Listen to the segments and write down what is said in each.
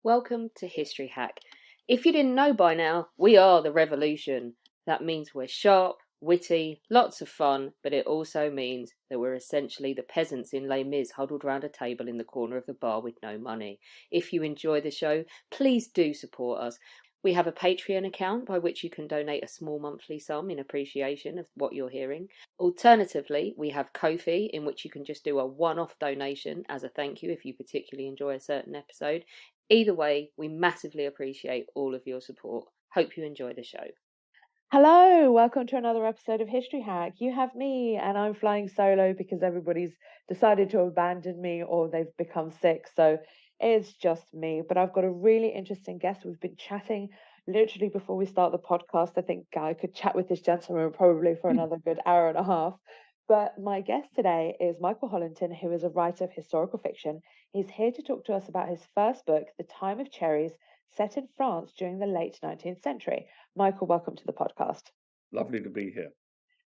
Welcome to History Hack. If you didn't know by now, we are the revolution. That means we're sharp, witty, lots of fun, but it also means that we're essentially the peasants in Les Mis huddled round a table in the corner of the bar with no money. If you enjoy the show, please do support us. We have a Patreon account by which you can donate a small monthly sum in appreciation of what you're hearing. Alternatively, we have Ko-fi, in which you can just do a one-off donation as a thank you if you particularly enjoy a certain episode. Either way, we massively appreciate all of your support. Hope you enjoy the show. Hello, welcome to another episode of History Hack. You have me, and I'm flying solo because everybody's decided to abandon me or they've become sick. So it's just me. But I've got a really interesting guest. We've been chatting literally before we start the podcast. I think I could chat with this gentleman probably for another good hour and a half. But my guest today is Michael Hollington, who is a writer of historical fiction. He's here to talk to us about his first book, The Time of Cherries, set in France during the late 19th century. Michael, welcome to the podcast. Lovely to be here.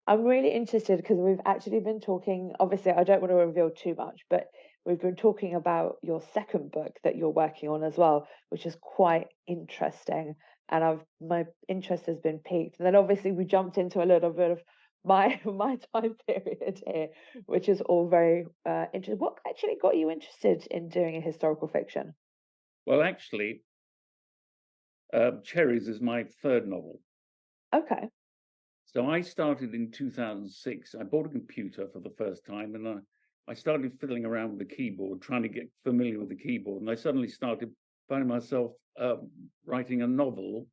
I'm really interested because we've actually been talking, obviously, I don't want to reveal too much, but we've been talking about your second book that you're working on as well, which is quite interesting. And my interest has been piqued. And then obviously we jumped into a little bit of my time period here, which is all very interesting. What actually got you interested in doing a historical fiction? Well, actually, Cherries is my third novel. Okay. So I started in 2006. I bought a computer for the first time, and I started fiddling around with the keyboard, trying to get familiar with the keyboard. And I suddenly started finding myself writing a novel,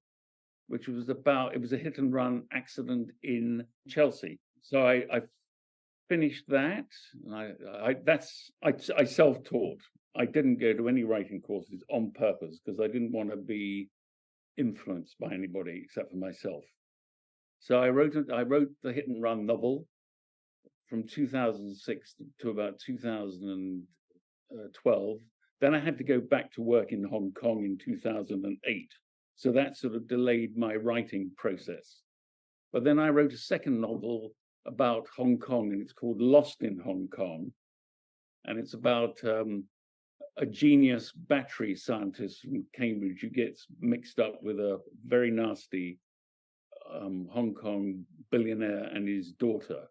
which was it was a hit and run accident in Chelsea. So I finished that, and I self-taught. I didn't go to any writing courses on purpose because I didn't want to be influenced by anybody except for myself. So I wrote the hit and run novel from 2006 to about 2012. Then I had to go back to work in Hong Kong in 2008. So that sort of delayed my writing process. But then I wrote a second novel about Hong Kong, and it's called Lost in Hong Kong. And it's about a genius battery scientist from Cambridge who gets mixed up with a very nasty Hong Kong billionaire and his daughter,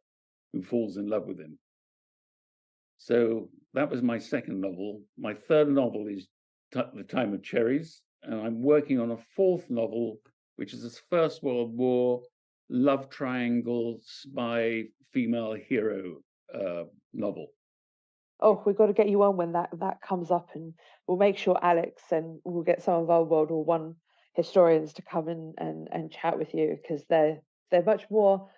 who falls in love with him. So that was my second novel. My third novel is The Time of Cherries, and I'm working on a fourth novel, which is this First World War love triangle spy female hero novel. Oh, we've got to get you on when that comes up, and we'll make sure Alex and we'll get some of our World War One historians to come in and chat with you because they're much more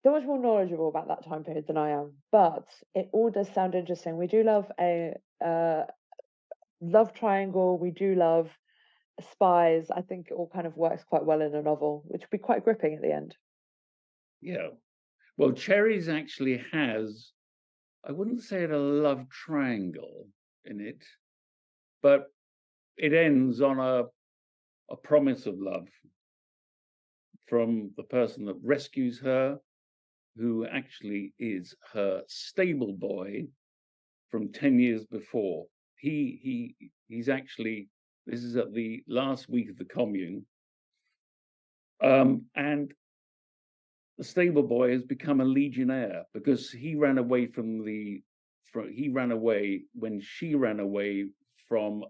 knowledgeable about that time period than I am. But it all does sound interesting. We do love a love triangle. We do love spies. I think it all kind of works quite well in a novel, which would be quite gripping at the end. Yeah. Well, Cherries actually has, I wouldn't say it a love triangle in it, but it ends on a promise of love from the person that rescues her, who actually is her stable boy from 10 years before. He's actually, this is at the last week of the commune, and the stable boy has become a legionnaire because he ran away when she ran away from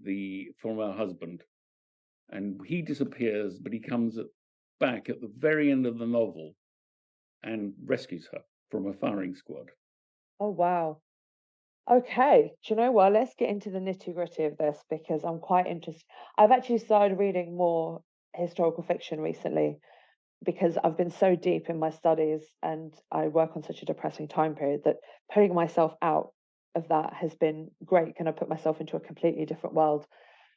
her husband, and he disappears, but he comes back at the very end of the novel and rescues her from a firing squad. Oh wow. Okay, do you know what? Let's get into the nitty-gritty of this because I'm quite interested. I've actually started reading more historical fiction recently because I've been so deep in my studies and I work on such a depressing time period that putting myself out of that has been great. Can I put myself into a completely different world?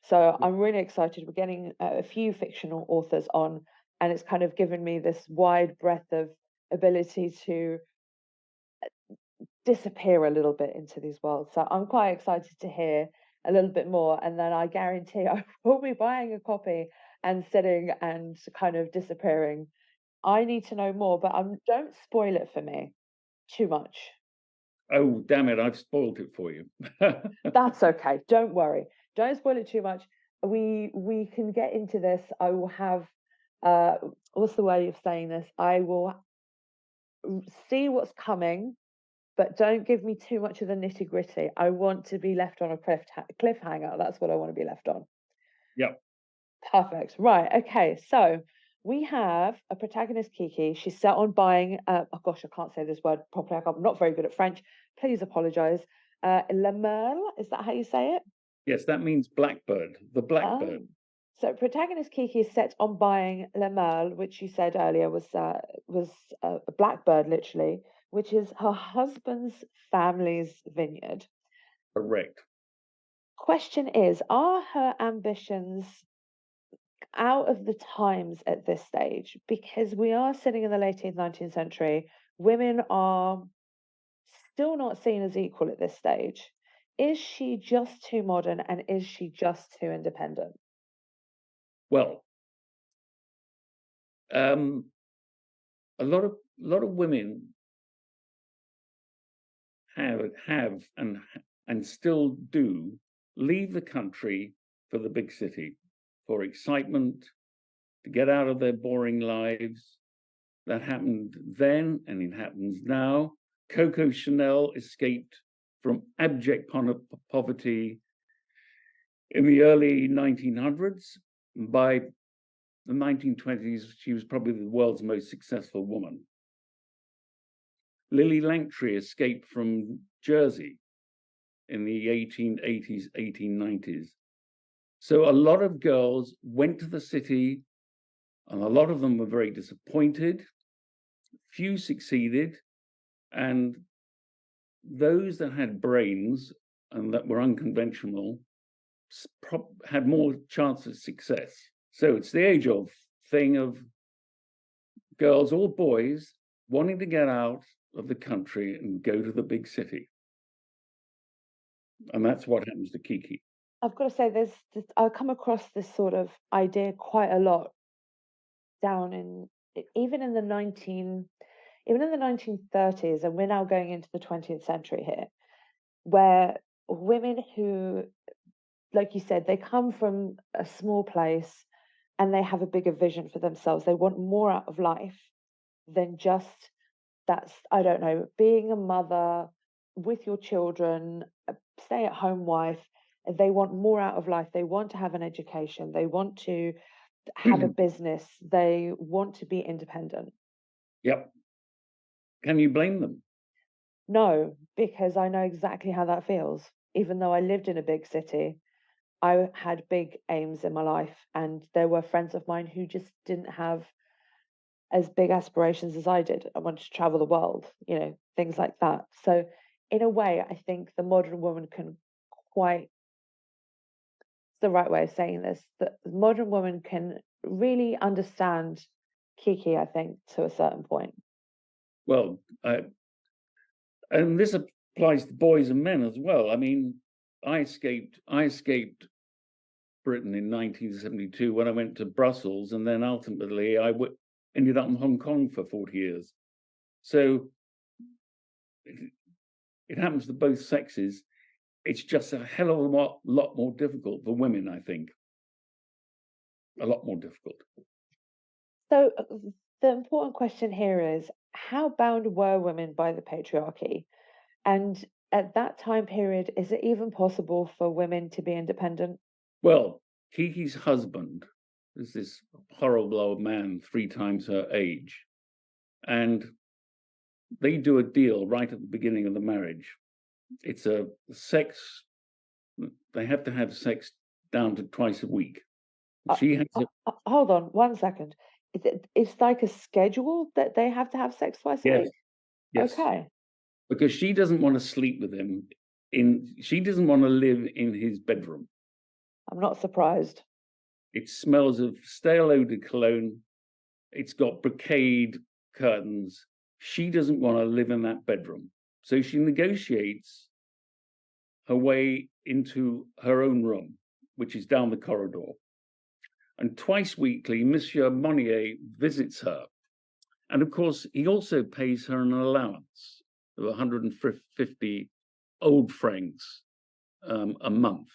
So I'm really excited. We're getting a few fictional authors on, and it's kind of given me this wide breadth of ability to disappear a little bit into these worlds. So I'm quite excited to hear a little bit more. And then I guarantee I will be buying a copy and sitting and kind of disappearing. I need to know more, but don't spoil it for me too much. Oh, damn it, I've spoiled it for you. That's okay. Don't worry. don't spoil it too much. We can get into this. I will have what's the way of saying this? I will see what's coming, but don't give me too much of the nitty gritty. I want to be left on a cliffhanger. That's what I want to be left on. Yeah. Perfect. Right. Okay. So we have a protagonist, Kiki. She's set on buying. Oh gosh, I can't say this word properly. I'm not very good at French. Please apologise. Le Merle. Is that how you say it? Yes, that means blackbird. The blackbird. Oh. So protagonist Kiki is set on buying Le Merle, which you said earlier was a blackbird, literally, which is her husband's family's vineyard. Correct. Question is, are her ambitions out of the times at this stage? Because we are sitting in the late 19th century, women are still not seen as equal at this stage. Is she just too modern, and is she just too independent? Well, a lot of women have and still do leave the country for the big city, for excitement, to get out of their boring lives. That happened then, and it happens now. Coco Chanel escaped from abject poverty in the early 1900s. By the 1920s, she was probably the world's most successful woman. Lily Langtry escaped from Jersey in the 1880s, 1890s. So a lot of girls went to the city, and a lot of them were very disappointed. Few succeeded, and those that had brains and that were unconventional had more chance of success. So it's the age of thing of girls or boys wanting to get out of the country and go to the big city. And that's what happens to Kiki. I've got to say, I've come across this sort of idea quite a lot down in even in the 1930s, and we're now going into the 20th century here, where women who, like you said, they come from a small place and they have a bigger vision for themselves. They want more out of life than just I don't know, being a mother with your children, a stay-at-home wife. They want more out of life. They want to have an education. They want to have a business. They want to be independent. Yep. Can you blame them? No, because I know exactly how that feels. Even though I lived in a big city, I had big aims in my life, and there were friends of mine who just didn't have as big aspirations as I did. I wanted to travel the world, things like that. So, in a way, I think the modern woman can quite, the right way of saying this, the modern woman can really understand Kiki, I think, to a certain point. Well, and this applies to boys and men as well. I mean, I escaped Britain in 1972 when I went to Brussels, and then ultimately ended up in Hong Kong for 40 years. So it happens to both sexes. It's just a hell of a lot more difficult for women, I think. A lot more difficult. So the important question here is, how bound were women by the patriarchy? And at that time period, is it even possible for women to be independent? Well, Kiki's husband is this horrible old man, 3 times her age. And they do a deal right at the beginning of the marriage. It's a sex, they have to have sex down to twice a week. She has hold on 1 second. It's like a schedule that they have to have sex twice a week? Yes. Okay. Because she doesn't want to sleep with him she doesn't want to live in his bedroom. I'm not surprised. It smells of stale eau de cologne. It's got brocade curtains. She doesn't want to live in that bedroom. So she negotiates her way into her own room, which is down the corridor. And twice weekly, Monsieur Monnier visits her. And of course, he also pays her an allowance of 150 old francs a month.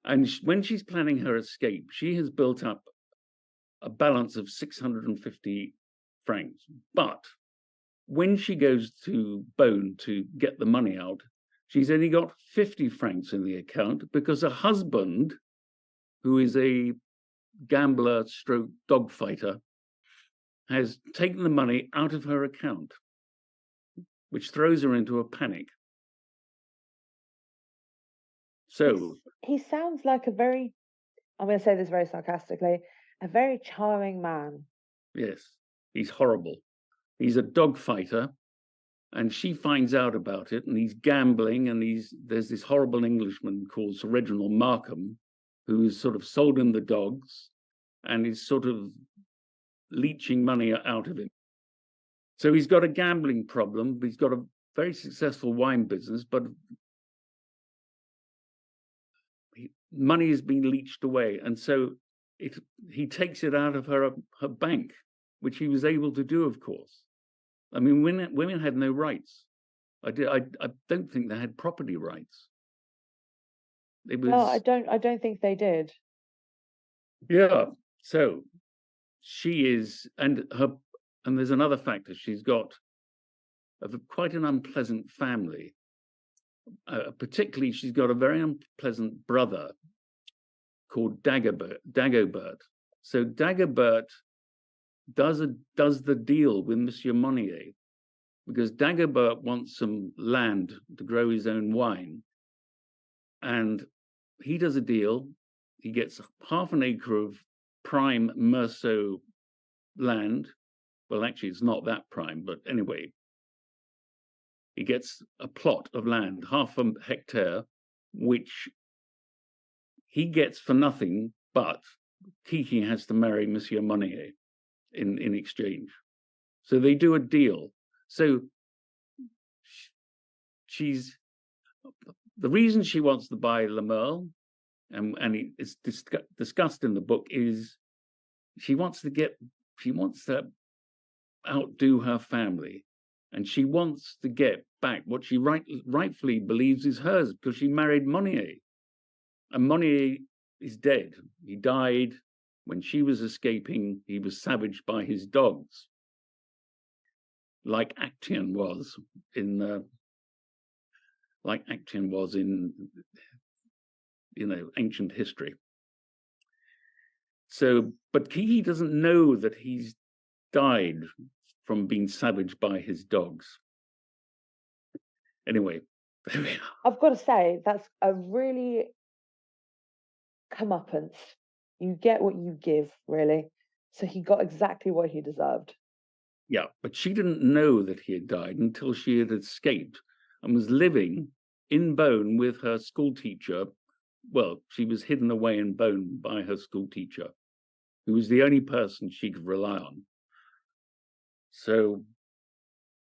And when she's planning her escape, she has built up a balance of 650 francs. But when she goes to Beaune to get the money out, she's only got 50 francs in the account because her husband, who is a gambler stroke dog fighter, has taken the money out of her account, which throws her into a panic. So he sounds like a very, I'm going to say this very sarcastically, a very charming man. yes, he's horrible. He's a dog fighter, and she finds out about it, and he's gambling, and there's this horrible Englishman called Sir Reginald Markham, who's sort of sold him the dogs, and is sort of leeching money out of him. So he's got a gambling problem. He's got a very successful wine business, but money has been leached away, and so he takes it out of her bank, which he was able to do, of course. I mean, women had no rights. I don't think they had property rights. It was No, I don't think they did. Yeah. So she is, and there's another factor. She's got quite an unpleasant family. Particularly, she's got a very unpleasant brother called Dagobert. So Dagobert does the deal with Monsieur Monnier because Dagobert wants some land to grow his own wine, and he does a deal. He gets half an acre of prime Meursault land. Well, actually, it's not that prime, but anyway, he gets a plot of land, half a hectare, which he gets for nothing, but Kiki has to marry Monsieur Monnier in exchange. So they do a deal. So she's the reason she wants to buy Le Merle, and it's discussed in the book, is she wants to outdo her family, and she wants to get back what she rightfully believes is hers because she married Monnier, and Monnier is dead. He died when she was escaping. He was savaged by his dogs, like Actaeon was in ancient history. So, but Kiki doesn't know that he's died from being savaged by his dogs. Anyway, there we are. I've got to say, that's a really comeuppance. You get what you give, really. So he got exactly what he deserved. Yeah, but she didn't know that he had died until she had escaped and was living in Beaune with her school teacher. Well, she was hidden away in Beaune by her school teacher, who was the only person she could rely on. So,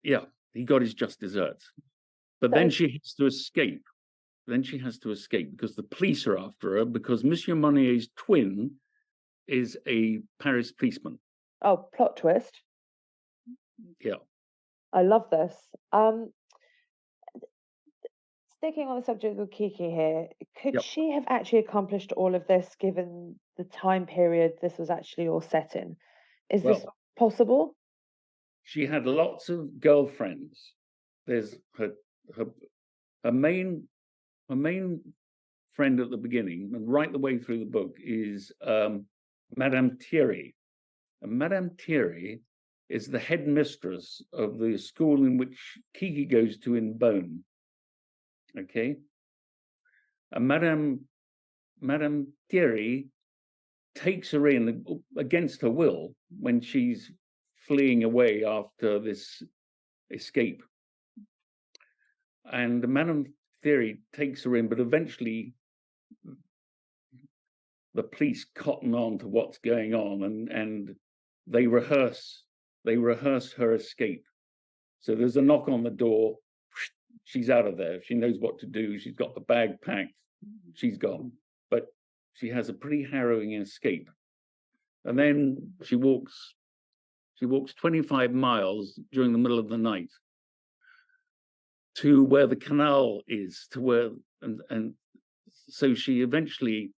yeah, he got his just desserts. But then she has to escape. Because the police are after her, because Monsieur Monnier's twin is a Paris policeman. Oh, plot twist. Yeah. I love this. Sticking on the subject of Kiki here, could she have actually accomplished all of this given the time period this was actually all set in? Is this possible? She had lots of girlfriends. There's her main friend at the beginning, and right the way through the book, is Madame Thierry. And Madame Thierry is the headmistress of the school in which Kiki goes to in Beaune. Okay? And Madame Thierry takes her in against her will when she's fleeing away after this escape. And Madame Thierry takes her in, but eventually the police cotton on to what's going on, and they rehearse her escape. So there's a knock on the door. She's out of there. She knows what to do. She's got the bag packed. She's gone. But she has a pretty harrowing escape. And then she walks 25 miles during the middle of the night to where the canal is, and so she eventually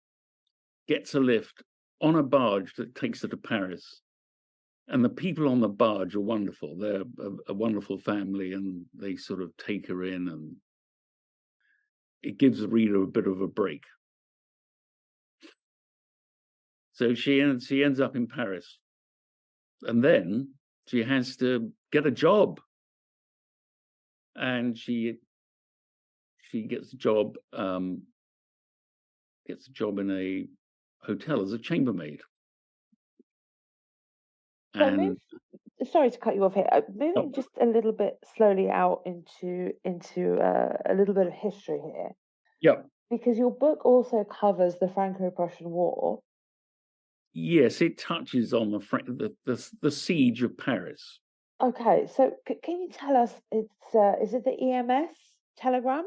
gets a lift on a barge that takes her to Paris. And the people on the barge are wonderful. They're a wonderful family, and they sort of take her in, and it gives the reader a bit of a break. So she ends up in Paris, and then she has to get a job, and she gets a job in a hotel as a chambermaid. So And sorry to cut you off here. Moving just a little bit slowly out into a little bit of history here, yeah, because your book also covers the Franco-Prussian War. yes, it touches on the siege of Paris. Okay, so can you tell us, is it the EMS telegram?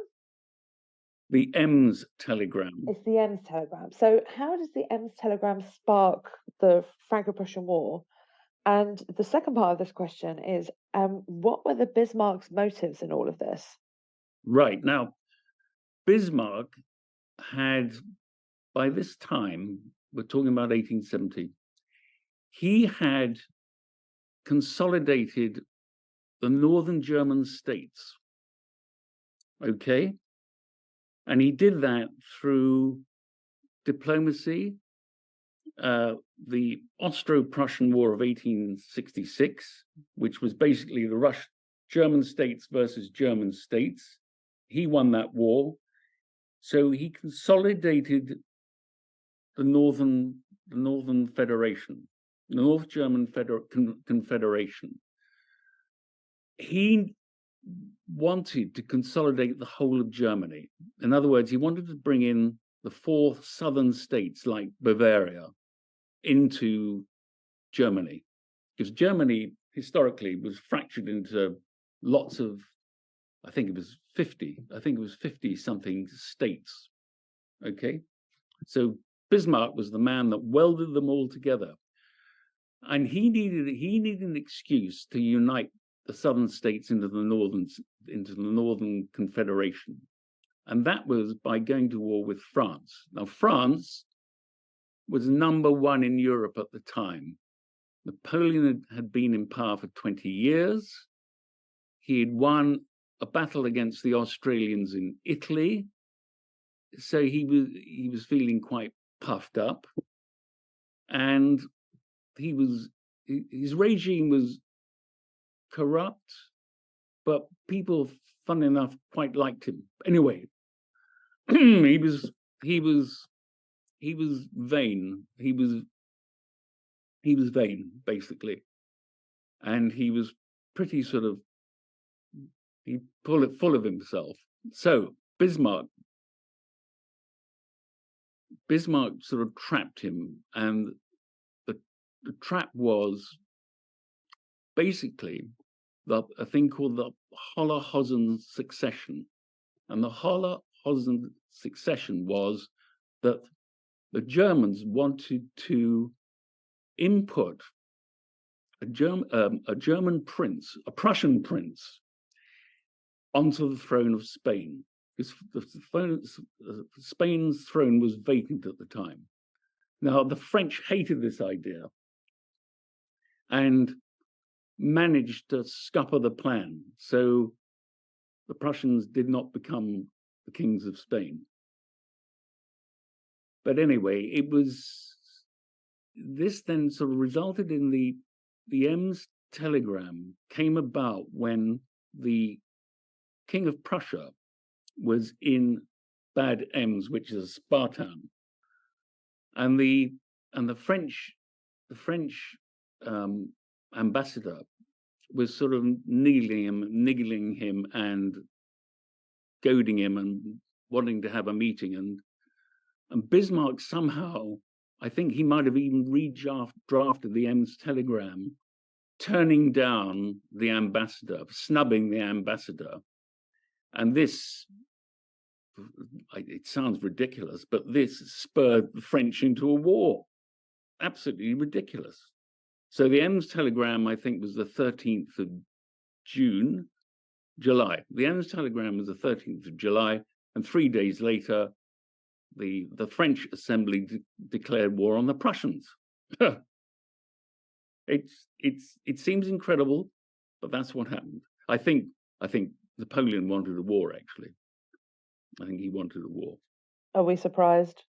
The Ems telegram. It's the Ems telegram. So how does the Ems telegram spark the Franco-Prussian War? And the second part of this question is, what were the Bismarck's motives in all of this? Right. Now, Bismarck had, by this time, we're talking about 1870, he had consolidated the northern German states. Okay? And he did that through diplomacy. The Austro-Prussian War of 1866, which was basically the German states versus German states. He won that war. So he consolidated the Northern Federation, the North German Confederation. He wanted to consolidate the whole of Germany. In other words, he wanted to bring in the four southern states like Bavaria into Germany, because Germany historically was fractured into lots of, I think it was 50 something states. Okay, so Bismarck was the man that welded them all together, and he needed an excuse to unite the southern states into the northern Confederation, and that was by going to war with France. Now, France was number one in Europe at the time. Napoleon had been in power for 20 years. He had won a battle against the Australians in Italy, so he was feeling quite puffed up, and his regime was corrupt, but people, fun enough, quite liked him. Anyway, he was vain. He was vain, basically, and he was pretty sort of full of himself. So Bismarck sort of trapped him, and the trap was basically a thing called the Hohenzollern succession. And the Hohenzollern succession was that the Germans wanted to input a German prince, a Prussian prince, onto the throne of Spain, because Spain's throne was vacant at the time. Now, the French hated this idea and managed to scupper the plan. So the Prussians did not become the kings of Spain. But anyway, this then sort of resulted in the Ems telegram came about when the King of Prussia was in Bad Ems, which is a spa town, and the French ambassador was sort of niggling him and goading him and wanting to have a meeting, and Bismarck somehow, I think he might have even redrafted the Ems telegram, turning down the ambassador, snubbing the ambassador. And this, it sounds ridiculous, but this spurred the French into a war. Absolutely ridiculous. So the Ems telegram, I think, was the 13th of July. The Ems telegram was the 13th of July, and 3 days later, the French Assembly declared war on the Prussians. It seems incredible, but that's what happened. I think Napoleon wanted a war, actually. I think he wanted a war. Are we surprised?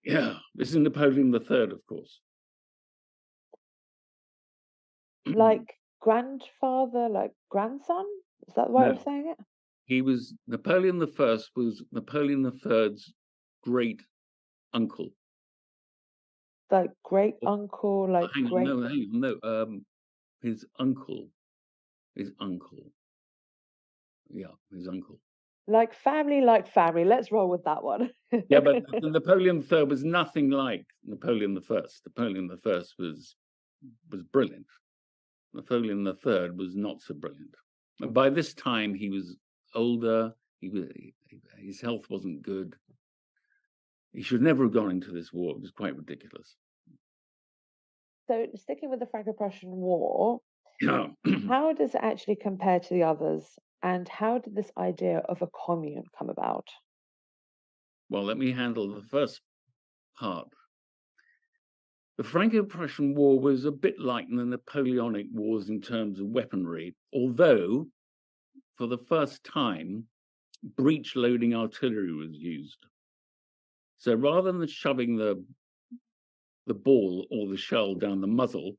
Yeah, this is Napoleon III, of course. Like grandfather, like grandson? Is that the right way No, of saying it? he was Napoleon I was Napoleon III's great uncle. Like great Oh, uncle, like hang on, great, no. His uncle. Yeah, his uncle. like family, like family. Let's roll with that one. Yeah, but Napoleon III was nothing like Napoleon I. Napoleon I was brilliant. Napoleon III was not so brilliant. And by this time, he was older. His health wasn't good. He should never have gone into this war. It was quite ridiculous. So, sticking with the Franco-Prussian War, Yeah. how does it actually compare to the others? And how did this idea of a commune come about? Well, let me handle the first part. The Franco-Prussian War was a bit like the Napoleonic Wars in terms of weaponry, although for the first time, breech-loading artillery was used. So rather than shoving the ball or the shell down the muzzle,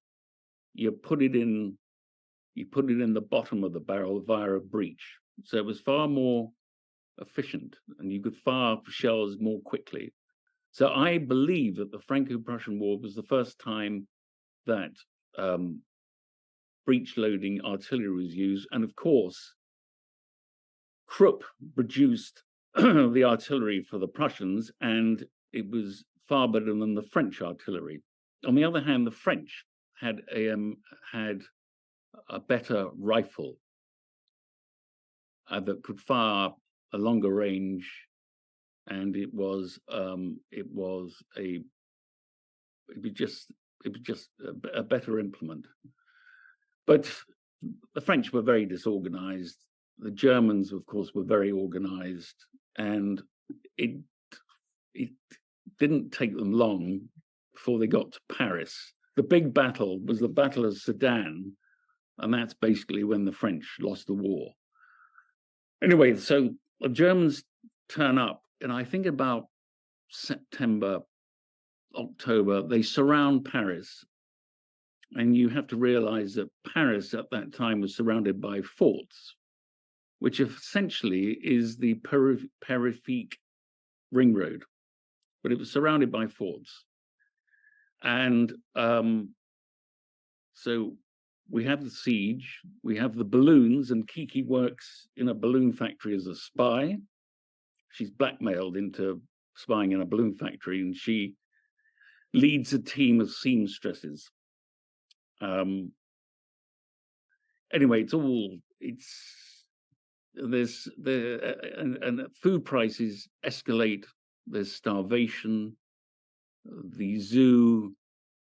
you put it in the bottom of the barrel via a breech. So it was far more efficient, and you could fire shells more quickly. So I believe that the Franco-Prussian War was the first time that breech-loading artillery was used, and of course, Krupp produced the artillery for the Prussians, and it was far better than the French artillery. On the other hand, the French had a better rifle that could fire a longer range, and it was just a better implement. But the French were very disorganized. The Germans, of course, were very organized, and it didn't take them long before they got to Paris. The big battle was the Battle of Sedan, and that's basically when the French lost the war. Anyway, so the Germans turn up, and I think about September, October, they surround Paris. And you have to realize that Paris at that time was surrounded by forts, which essentially is the Peripherique ring road, but it was surrounded by forts. And so we have the siege, we have the balloons, and Kiki works in a balloon factory as a spy. She's blackmailed into spying in a balloon factory, and she leads a team of seamstresses. Anyway, and food prices escalate. There's starvation. The zoo,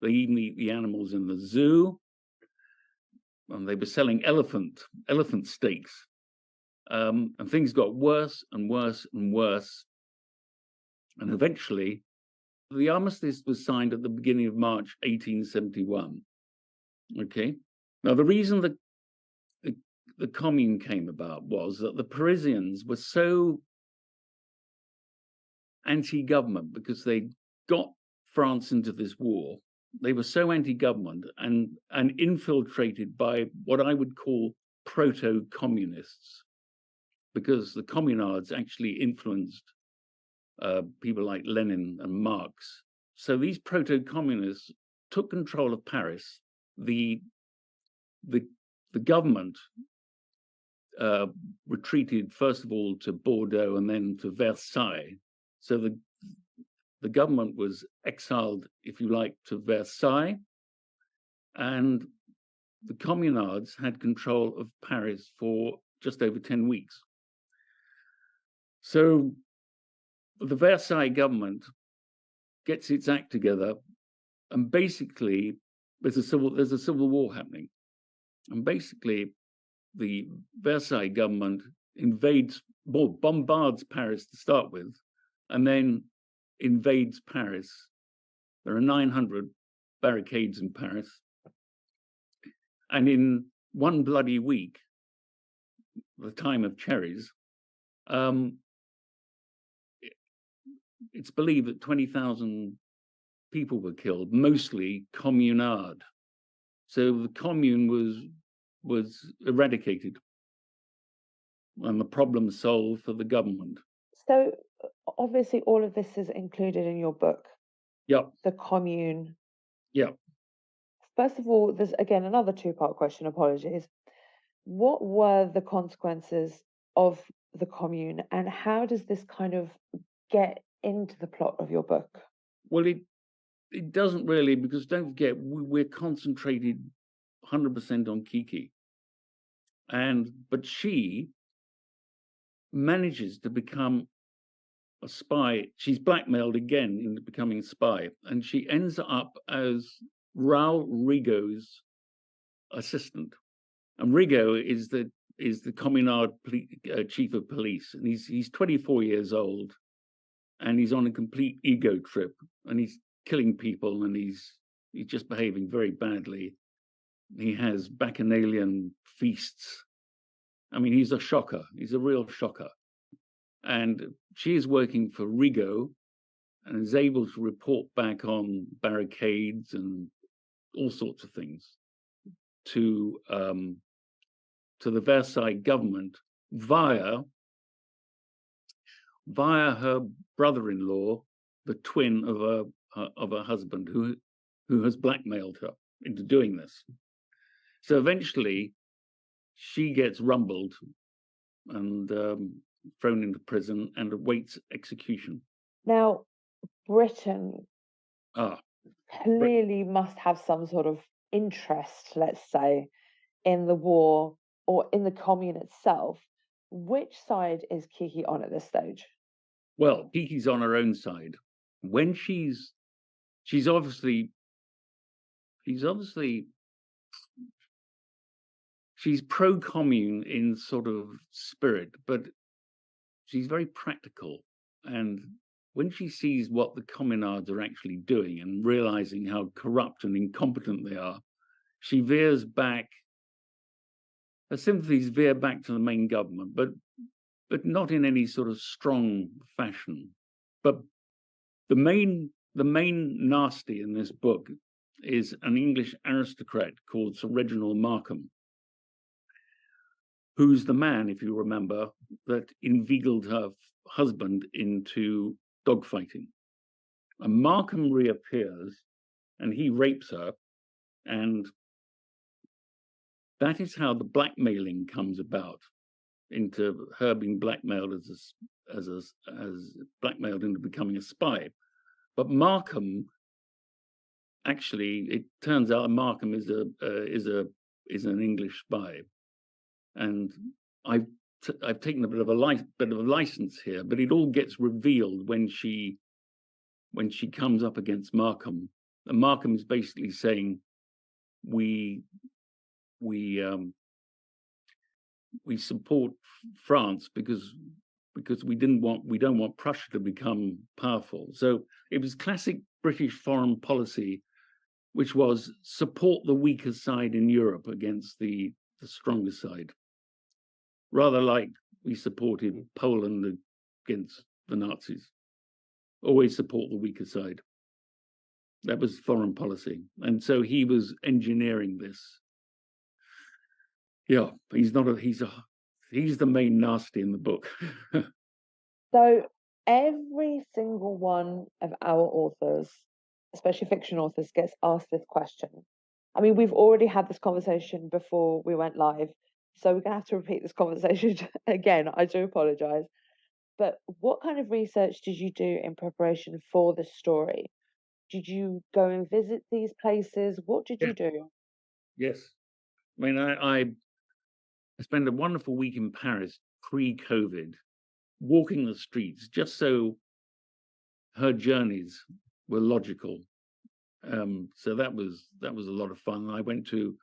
they even eat the animals in the zoo. And they were selling elephant steaks. And things got worse and worse and worse. And eventually, the armistice was signed at the beginning of March 1871. Okay. Now, the reason that the commune came about was that the Parisians were so anti-government because they got France into this war. They were so anti-government and infiltrated by what I would call proto-communists, because the communards actually influenced people like Lenin and Marx. So these proto-communists took control of Paris. The government retreated first of all to Bordeaux and then to Versailles. So the government was exiled, if you like, to Versailles, and the communards had control of Paris for just over 10 weeks. So the Versailles government gets its act together, and basically there's a civil war happening. And basically the Versailles government bombards Paris to start with, and then invades Paris. There are 900 barricades in Paris. And in one bloody week, the time of Cherries, it's believed that 20,000 people were killed, mostly communards. So the commune was eradicated and the problem solved for the government. So obviously all of this is included in your book. Yep. The commune. Yep. First of all, there's again another two-part question, apologies. What were the consequences of the commune, and how does this kind of get into the plot of your book? Well, it doesn't really, because don't forget, we're concentrated 100% on Kiki. But she manages to become a spy. She's blackmailed again into becoming a spy, and she ends up as Raoul Rigaud's assistant. And Rigaud is the Communard chief of police, and he's 24 years old, and he's on a complete ego trip, and he's killing people, and he's just behaving very badly. He has bacchanalian feasts. I mean, he's a shocker. He's a real shocker. And she is working for Rigaud and is able to report back on barricades and all sorts of things to the Versailles government via her brother-in-law, the twin of her husband, who has blackmailed her into doing this. So eventually, she gets rumbled and thrown into prison and awaits execution. Now, Britain Ah, clearly must have some sort of interest, let's say, in the war or in the commune itself. Which side is Kiki on at this stage? Well, Kiki's on her own side. When she's obviously pro-commune in sort of spirit, but she's very practical. And when she sees what the communards are actually doing and realizing how corrupt and incompetent they are, she veers back. Her sympathies veer back to the main government, but not in any sort of strong fashion. But the main nasty in this book is an English aristocrat called Sir Reginald Markham, who's the man, if you remember, that inveigled her husband into dogfighting. And Markham reappears and he rapes her, and that is how the blackmailing comes about, into her being blackmailed as blackmailed into becoming a spy. But Markham, actually, it turns out Markham is an English spy, and I've taken a bit of a license here, but it all gets revealed when she comes up against Markham, and Markham is basically saying, we support France because we don't want Prussia to become powerful. So it was classic British foreign policy, which was support the weaker side in Europe against the stronger side, rather like we supported Poland against the Nazis. Always support the weaker side. That was foreign policy. And so he was engineering this. Yeah, he's the main nasty in the book. So every single one of our authors, especially fiction authors, gets asked this question. I mean, we've already had this conversation before we went live, so we're going to have to repeat this conversation again. I do apologize. But what kind of research did you do in preparation for this story? Did you go and visit these places? What did you do? Yes. I mean, I spent a wonderful week in Paris pre-COVID, walking the streets, just so her journeys were logical. So that was a lot of fun. I went to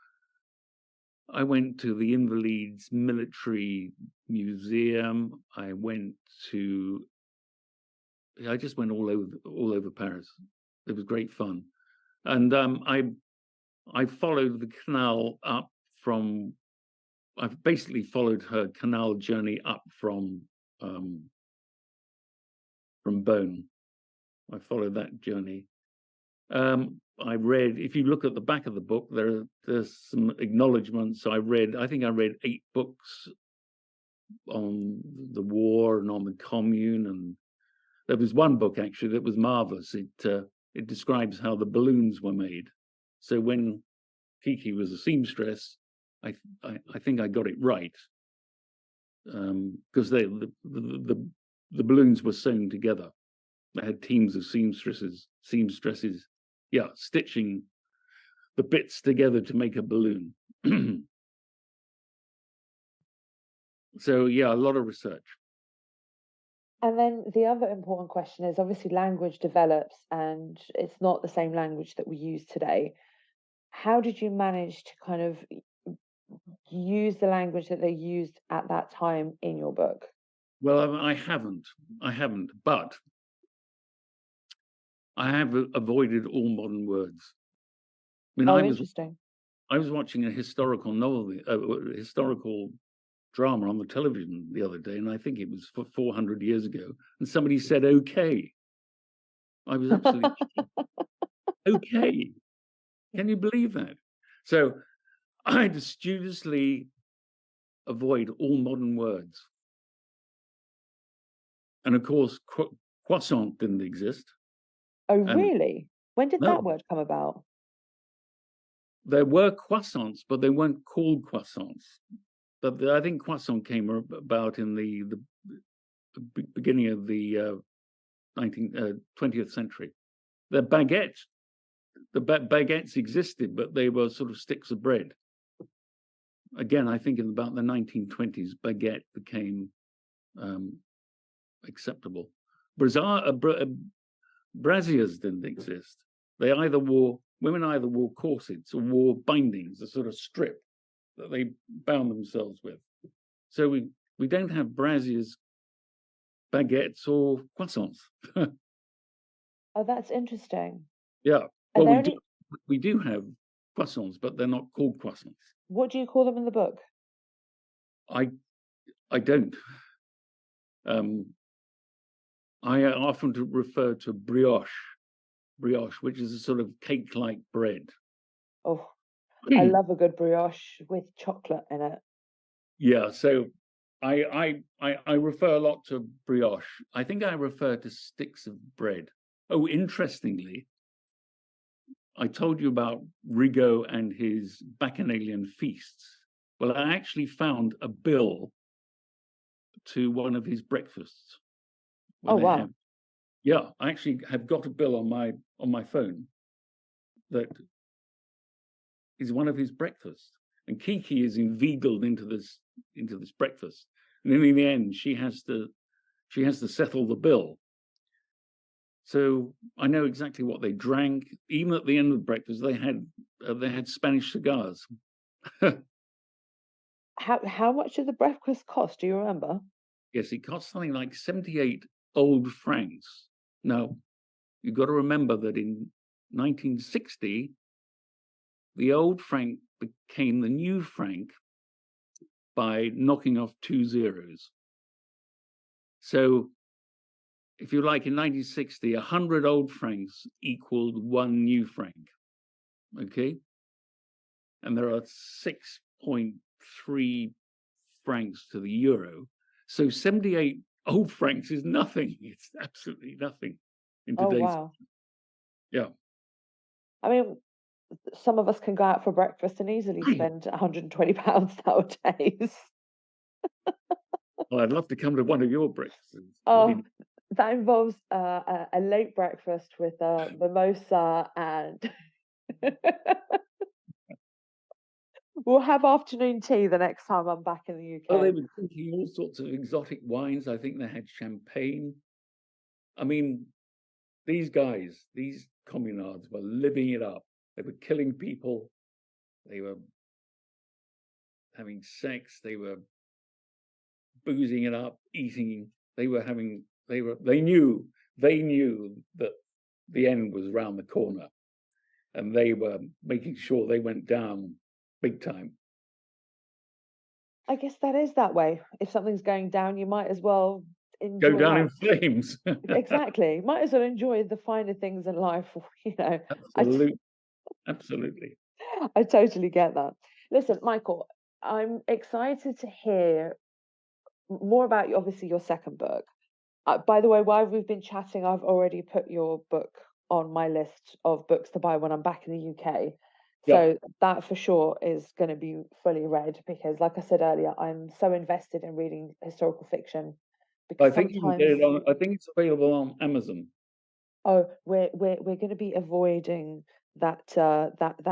the Invalides Military Museum. I went to I just went all over Paris. It was great fun, and I followed the canal up from. I've basically followed her canal journey up from Beaune. I followed that journey. I read. If you look at the back of the book, there's some acknowledgements. I think I read 8 books on the war and on the commune, and there was one book actually that was marvelous. It describes how the balloons were made. So when Kiki was a seamstress, I think I got it right, because the balloons were sewn together. They had teams of seamstresses, yeah, stitching the bits together to make a balloon. So yeah, a lot of research. And then the other important question is obviously language develops and it's not the same language that we use today. How did you manage to kind of use the language that they used at that time in your book? Well, I haven't, but I have avoided all modern words. I mean, Oh, interesting. I was watching a historical novel, historical drama on the television the other day, and I think it was 400 years ago, and somebody said, okay. I was absolutely okay. Can you believe that? So I had to studiously avoid all modern words. And of course, croissant didn't exist. Oh, And really? When did that no, word come about? there were croissants, but they weren't called croissants. But I think croissant came about in the beginning of the 20th century. The baguettes existed, but they were sort of sticks of bread. Again, I think in about the 1920s, baguette became acceptable. Brassiers didn't exist. Women either wore corsets or wore bindings, a sort of strip that they bound themselves with. So we don't have brassiers, baguettes, or croissants. Oh, that's interesting. Yeah. Are Well, there any, we do have croissants, but they're not called croissants. what do you call them in the book? I don't. I often refer to brioche, which is a sort of cake-like bread. Oh, I love a good brioche with chocolate in it. Yeah, so I refer a lot to brioche. I think I refer to sticks of bread. Oh, interestingly, I told you about Rigaud and his bacchanalian feasts. Well, I actually found a bill to one of his breakfasts where Oh, they wow. have. Yeah, I actually have got a bill on my phone that is one of his breakfasts. And Kiki is inveigled into this breakfast, and in the end, she has to settle the bill. So I know exactly what they drank. Even at the end of breakfast, they had Spanish cigars. How much did the breakfast cost? Do you remember? Yes, it cost something like 78 old francs. Now, you've got to remember that in 1960, the old franc became the new franc by knocking off 2 zeros. So, if you like, in 1960, 100 old francs equaled 1 new franc. Okay? And there are 6.3 francs to the euro. So 78 old francs is nothing. It's absolutely nothing in Oh, today's. wow. Yeah. I mean, some of us can go out for breakfast and easily spend £120 nowadays. Well, I'd love to come to one of your breakfasts. Oh, that involves a late breakfast with a mimosa and we'll have afternoon tea the next time I'm back in the Oh, they UK. were drinking all sorts of exotic wines. I think they had champagne. I mean, these guys, these communards, were living it up. They were killing people. They were having sex. They were boozing it up, eating. They knew they knew that the end was round the corner, and they were making sure they went down big time. I guess that is that way. If something's going down, you might as well Go enjoy down that. in flames. Exactly. Might as well enjoy the finer things in life. Absolutely. Absolutely. I totally get that. Listen, Michael, I'm excited to hear more about obviously your second book. By the way, while we've been chatting, I've already put your book on my list of books to buy when I'm back in the UK. Yeah. So that for sure is going to be fully read because, like I said earlier, I'm so invested in reading historical fiction I because think you can get sometimes, it on. I think it's available on Amazon. oh, we're going to be avoiding that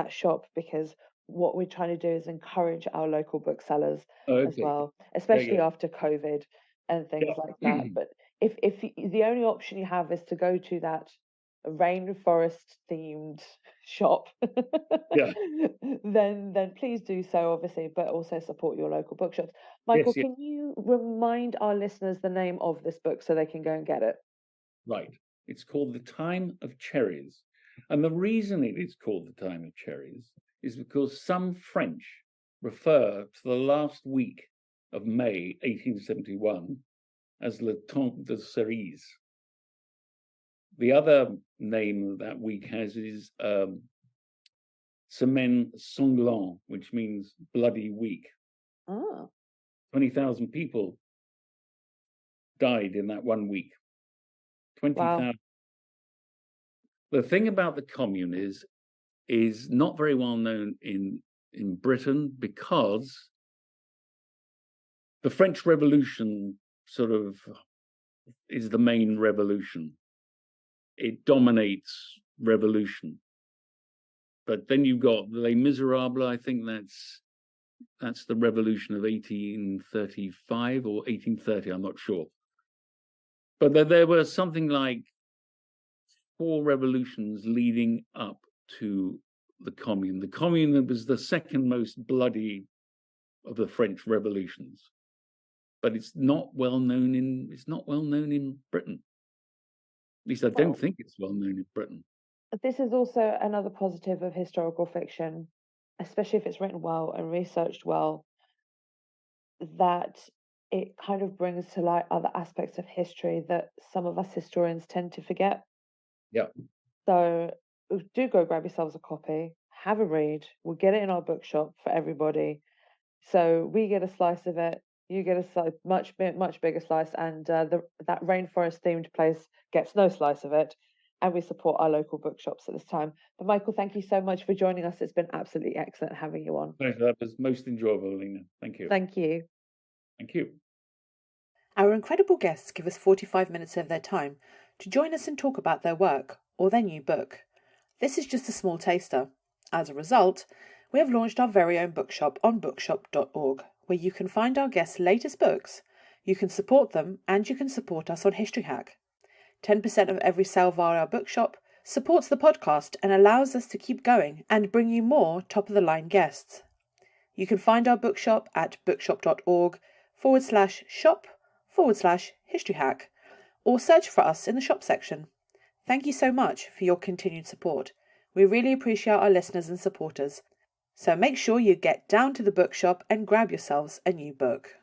shop because what we're trying to do is encourage our local booksellers as Okay. well, Yeah, especially after COVID and things like yeah. that. But if the only option you have is to go to that rainforest themed shop, Yeah. then please do so, obviously, but also support your local bookshops. Michael, Yes, yes. can you remind our listeners the name of this book so they can go and get it? Right. It's called The Time of Cherries. And the reason it is called The Time of Cherries is because some French refer to the last week of May 1871 as Le Temps de Cerise. The other name that week has is Semaine Sanglante, which means bloody week. Ah. 20,000 people died in that 1 week. 20,000. Wow. The thing about the commune is not very well known in Britain because the French Revolution sort of is the main revolution. It dominates revolution. But then you've got Les Miserables. I think that's the revolution of 1835 or 1830. I'm not sure. But there were something like 4 revolutions leading up to the Commune. The Commune was the second most bloody of the French revolutions, but it's not well known in Britain. At least I don't Well, think it's well known in Britain. this is also another positive of historical fiction, especially if it's written well and researched well, that it kind of brings to light other aspects of history that some of us historians tend to forget. Yeah. So do go grab yourselves a copy, have a read. We'll get it in our bookshop for everybody. So we get a slice of it. You get a much bigger slice, and that rainforest themed place gets no slice of it. And we support our local bookshops at this time. But Michael, thank you so much for joining us. It's been absolutely excellent having you on. That was most enjoyable, Lena. Thank you. Thank you. Thank you. Our incredible guests give us 45 minutes of their time to join us and talk about their work or their new book. This is just a small taster. As a result, we have launched our very own bookshop on bookshop.org, where you can find our guests' latest books, you can support them, and you can support us on History Hack. 10% of every sale via our bookshop supports the podcast and allows us to keep going and bring you more top-of-the-line guests. You can find our bookshop at bookshop.org/shop/History Hack, or search for us in the shop section. Thank you so much for your continued support. We really appreciate our listeners and supporters. So make sure you get down to the bookshop and grab yourselves a new book.